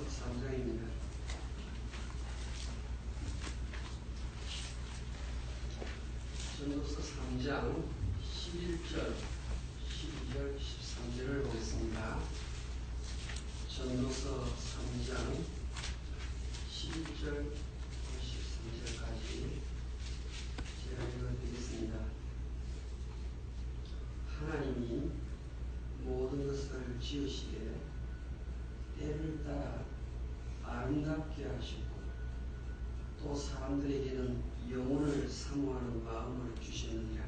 3장입니다. 전도서 3장 11절, 12절, 13절을 보겠습니다. 전도서 3장 11절, 13절까지 제가 읽어드리겠습니다. 하나님이 모든 것을 지으시되 때를 따라 아름답게 하시고 또 사람들에게는 영혼을 사모하는 마음을 주셨느니라.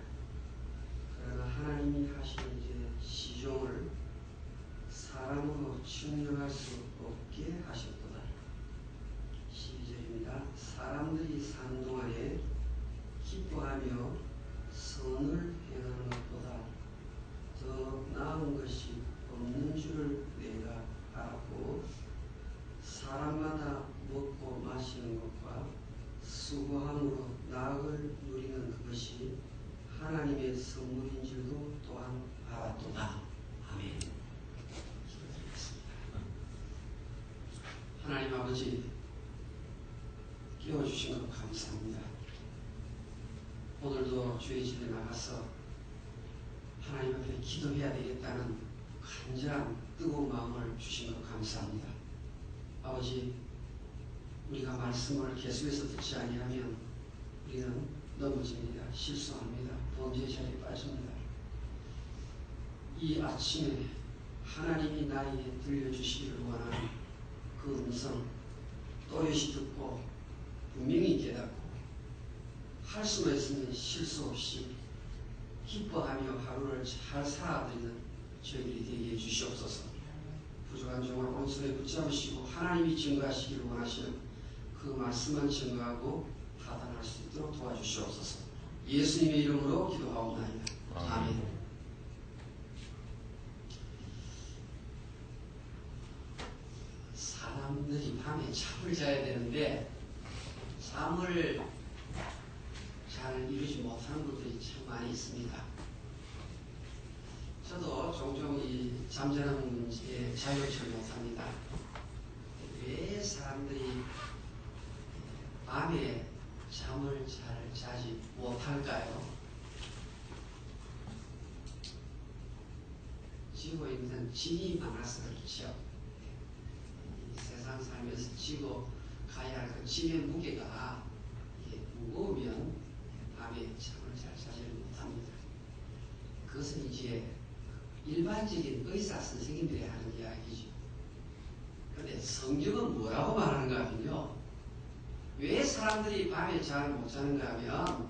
그러나 하나님이 하신 이제 시종을 사람으로 측량할 수 없게 하셨도다. 12절입니다. 사람들이 사는 동안에 기뻐하며 선을 행하는 것보다 더 나은 것이 없는 줄을 내가 알았고 사람마다 먹고 마시는 것과 수고함으로 낙을 누리는 그것이 하나님의 선물인 줄도 또한 알았도다. 아멘. 기도드리겠습니다. 하나님 아버지, 깨워주신 것 감사합니다. 오늘도 주의 집에 나가서 하나님 앞에 기도해야 되겠다는 간절한 뜨거운 마음을 주신 것 감사합니다. 아버지, 우리가 말씀을 계속해서 듣지 아니하면 우리는 넘어집니다. 실수합니다. 범죄의 자리에 빠집니다. 이 아침에 하나님이 나에게 들려주시기를 원하는 그 음성 또렷이 듣고 분명히 깨닫고 할 수만 있으면 실수 없이 기뻐하며 하루를 잘 살아드리는 저희들이 되게 해주시옵소서. 부족한 종을 오른손에 붙잡으시고 하나님이 증거하시기를 원하시는 그 말씀만 증거하고 타당할 수 있도록 도와주시옵소서. 예수님의 이름으로 기도하옵나이다. 아멘. 사람들이 밤에 잠을 자야 되는데 잠을 잘 이루지 못하는 분들이 참 많이 있습니다. 저도 종종 이 잠자는 문제에 자유롭지 못합니다. 왜 사람들이 밤에 잠을 잘 자지 못할까요? 지고 있는 짐이 많아서 그렇죠. 세상 살면서 지고 가야 할 그 짐의 무게가 무거우면 밤에 잠을 잘 자지를 못합니다. 그것은 이제 일반적인 의사 선생님들이 하는 이야기죠. 그런데 성경은 뭐라고 말하는가 하면요, 왜 사람들이 밤에 잠을 못 자는가 하면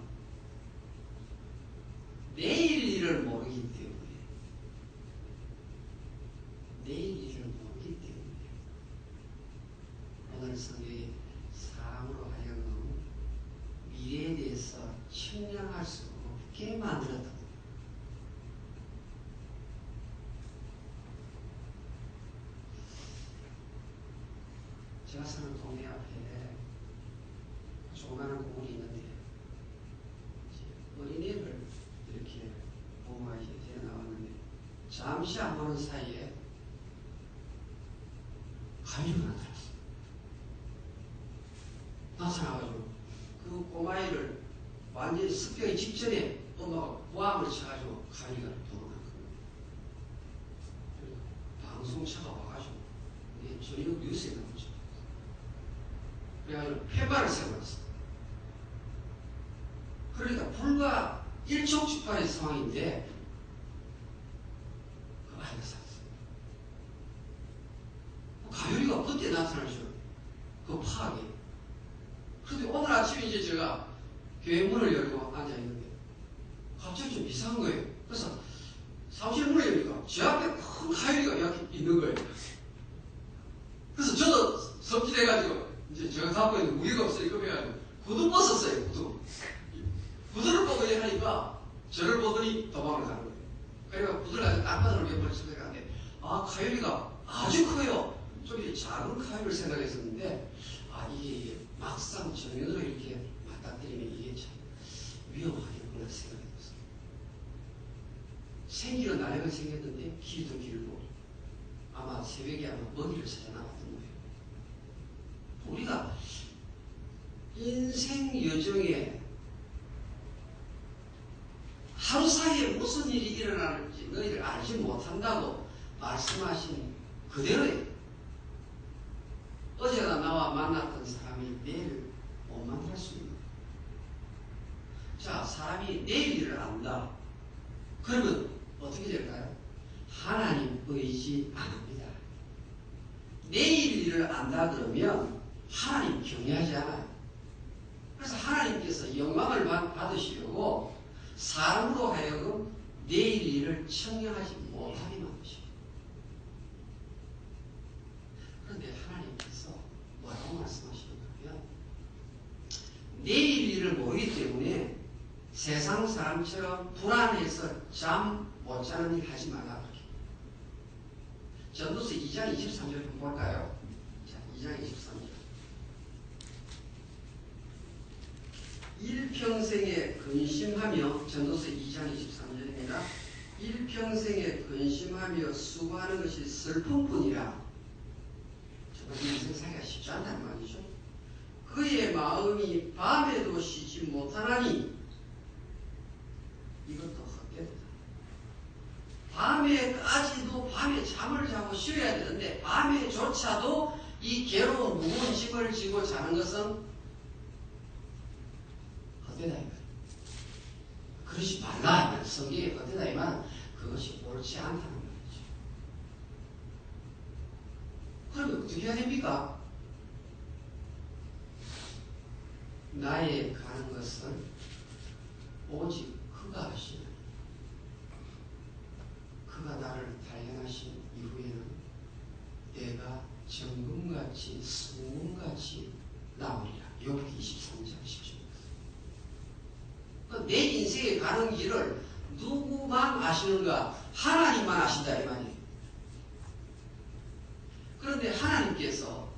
내일 일을 모르기 때문에, 내일 일을 모르기 때문에 오늘 성경이 사람으로 하여금 미래에 대해서 측량할 수 없게 만들었다. 제가 사는 동네 앞에 조그마한 공원이 있는데 어린이를 이렇게 보호하게 되어 나왔는데 잠시 안 보는 사이에 가위가 나타났어요. 나타나가지고 그 꼬마이를 완전히 습격이 직전에 엄마가 모함을 쳐가지고 가위가 도망간 거예요. 방송차가 와가지고 저녁 뉴스에 나오죠. 그래가지고 팻말을 세워놨어. 그러니까 불과 일촉즉발의 상황인데 그 아이가 살았어요. 가요리가 그때 나타나죠. 그 파악에. 그런데 오늘 아침에 이제 제가 교회 문을 열고 앉아있는데 갑자기 좀 이상한 거예요. 그래서 사무실 문을 열니까 제 앞에 큰 가요리가 이렇게 있는 거예요. 그래서 저도 섭질해가지고 이제 제가 갖고 있는 무기가 없으니까 해가지고 구두 벗었어요. 구두를 벗어야 하니까 저를 보더니 도망을 가는 거예요. 그러니까 구두를 가지고 땅바닥을 몇 번 치고 가는데 가요리가 아주 커요. 좀 이렇게 작은 가요를 생각했었는데 이게 막상 정면으로 이렇게 맞닥뜨리면 이게 참 위험하겠구나 생각했어요. 생기는 나래가 생겼는데 길도 길고 아마 새벽에 아마 먹이를 찾아 나왔던 거예요. 우리가 인생 여정에 하루 사이에 무슨 일이 일어날지 너희들 알지 못한다고 말씀하신 그대로예요. 어제가 나와 만났던 사람이 내일 못 만날 수 있는 거예요. 자, 사람이 내일 일을 안다. 그러면 어떻게 될까요? 하나님 의지 안 합니다. 내일 일을 안다 그러면 하나님 경외하지 않아요. 그래서 하나님께서 영광을 받으시려고 사람으로 하여금 내일 일을 청량하지 못하게 만드십니다. 그런데 하나님께서 뭐라고 말씀하시는가 하면 내일 일을 모르기 때문에 세상 사람처럼 불안해서 잠 못 자는 일 하지 말라. 전도서 2장 23절 한번 볼까요? 자, 2장 23절. 일평생에 근심하며, 전도서 2장 23절입니다. 일평생에 근심하며 수고하는 것이 슬픔뿐이라. 정말 인생 살기가 쉽지 않다는 말이죠. 그의 마음이 밤에도 쉬지 못하나니 이것도 헛되다. 밤에까지도 밤에 잠을 자고 쉬어야 되는데 밤에조차도 이 괴로운 무거운 짐을 지고 자는 것은 헛되다 이 말. 그러지 말라 이 말. 성경에 헛되다 이 말. 그것이 옳지 않다는 말이죠. 그러면 어떻게 해야 됩니까? 나의 가는 것을 오직 그가 하시는, 그가 나를 단련하신 이후에는 내가 정금같이 성금같이 나오리라. 욥기 23장 10절. 내 인생에 가는 길을 누구만 아시는가? 하나님만 아신다 이 말이에요. 그런데 하나님께서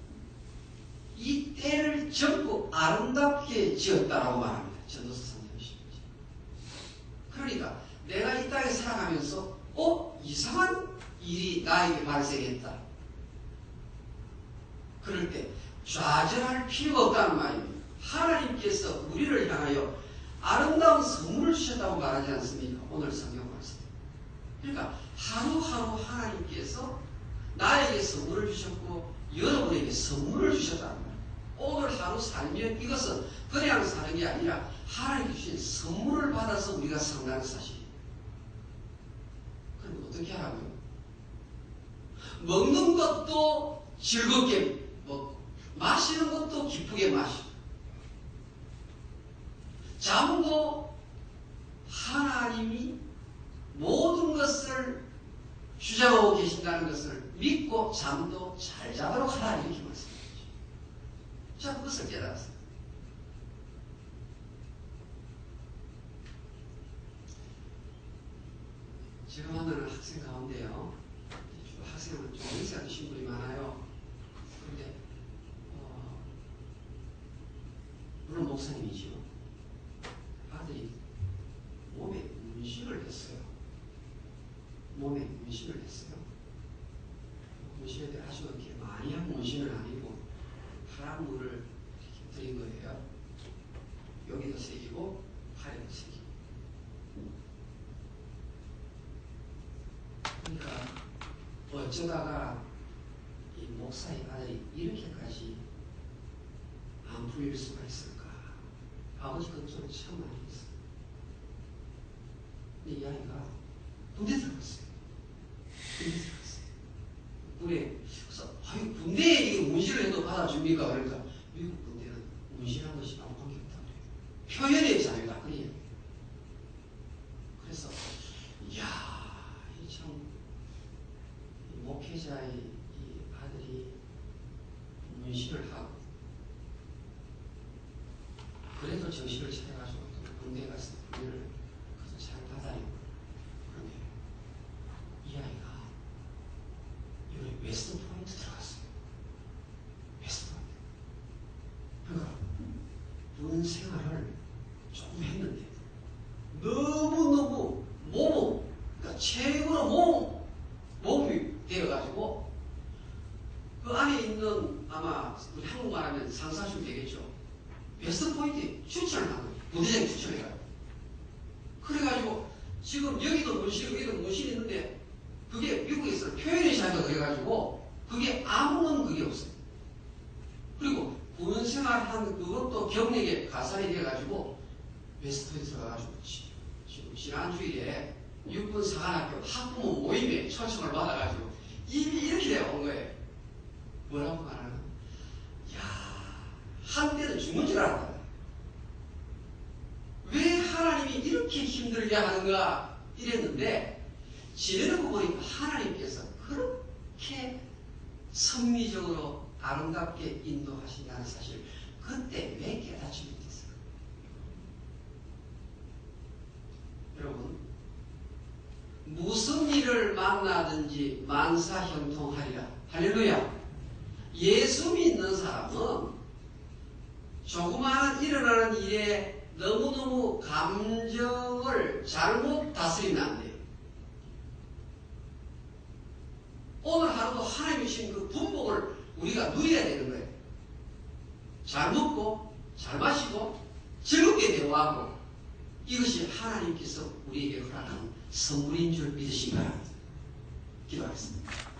이 때를 전부 아름답게 지었다라고 말합니다. 전도서 3장 10절. 그러니까 내가 이 땅에 살아가면서 이상한 일이 나에게 발생했다. 그럴 때 좌절할 필요가 없다는 말입니다. 하나님께서 우리를 향하여 아름다운 선물을 주셨다고 말하지 않습니까? 오늘 성경 말씀. 그러니까 하루하루 하나님께서 나에게 선물을 주셨고 여러분에게 선물을 주셨다는 말이에요. 오늘 하루 살면 이것은 그냥 사는 게 아니라 하나님께 주신 선물을 받아서 우리가 산다는 사실이에요. 그럼 어떻게 하라고요? 먹는 것도 즐겁게 먹고 마시는 것도 기쁘게 마시고 잠도 하나님이 모든 것을 주장하고 계신다는 것을 믿고 잠도 잘 자도록 하라 이렇게 말씀하시죠. 자, 그것을 깨달았습니다. 제가 만나는 학생 가운데요, 학생은 좀 연세가 드신 분이 많아요. 그런데 물론 목사님이죠. 아들이 몸에 문신을 했어요. 몸에 문신을 했어요. 문신에 대해 아주 이렇게 많이 한 문신은 아니고 파란 물을 이렇게 드린 거예요. 여기도 새기고 팔에도 새기고. 그러니까 어쩌다가 이 목사의 아들이 이렇게까지 안 풀릴 수가 있을까? 아버지 걱정을 참 많이 했어요. 근데 이 아이가 군대 들어갔어요. 군대 들어갔어요. 그래서 군대에 이거 문신을 해도 받아줍니까? 그러니까 미국 군대는 문신한 것이 아무 관계없다 그래요. 표현의 자유다 그래요. 그래서 이야 참 목회자의 이 아들이 문신을 하고 그래도 정신을 차려가지고 또 군대에 가서 군대를 잘 받아내고 그런데 이 아이가 이번에 웨스트 포인트 들어갔어요. 웨스트 포인트. 그러니까 군 생활을 조금 했는데 너무너무 그러니까 최고로 몸이 되어가지고 그 그 안에 있는 아마 우리 한국말 하면 상상하시면 되겠죠. 베스트 포인트 추천을 한 거예요. 부대장 추천해가지고. 그래가지고 지금 여기도 문신, 여기도 문신이 있는데 그게 미국에서 표현의 자유가 그래가지고 그게 아무런 그게 없어요. 그리고 군인 생활한 그것도 경력에 가산이 돼가지고 웨스트에 들어가가지고 지금 지난주일에 육군 사관학교 학부모 모임에 초청을 받아가지고 이미 이렇게 되어온 거예요. 뭐라고 말하나? 야, 한때는 죽는 줄 알았다. 왜 하나님이 이렇게 힘들게 하는가 이랬는데 지내는 거 보니까 하나님께서 그렇게 섭리적으로 아름답게 인도하신다는 사실 그때 왜 깨닫지 못했어요? 여러분, 무슨 일을 만나든지 만사형통하리라. 할렐루야. 예수 믿는 사람은 조그마한 일어나는 일에 너무너무 감정을 잘못 다스리면 안 돼요. 오늘 하루도 하나님이 주신 그 분복을 우리가 누려야 되는 거예요. 잘 먹고 잘 마시고 즐겁게 대화하고 이것이 하나님께서 우리에게 허락한 선물인 줄 믿으시기 바랍니다. 기도하겠습니다.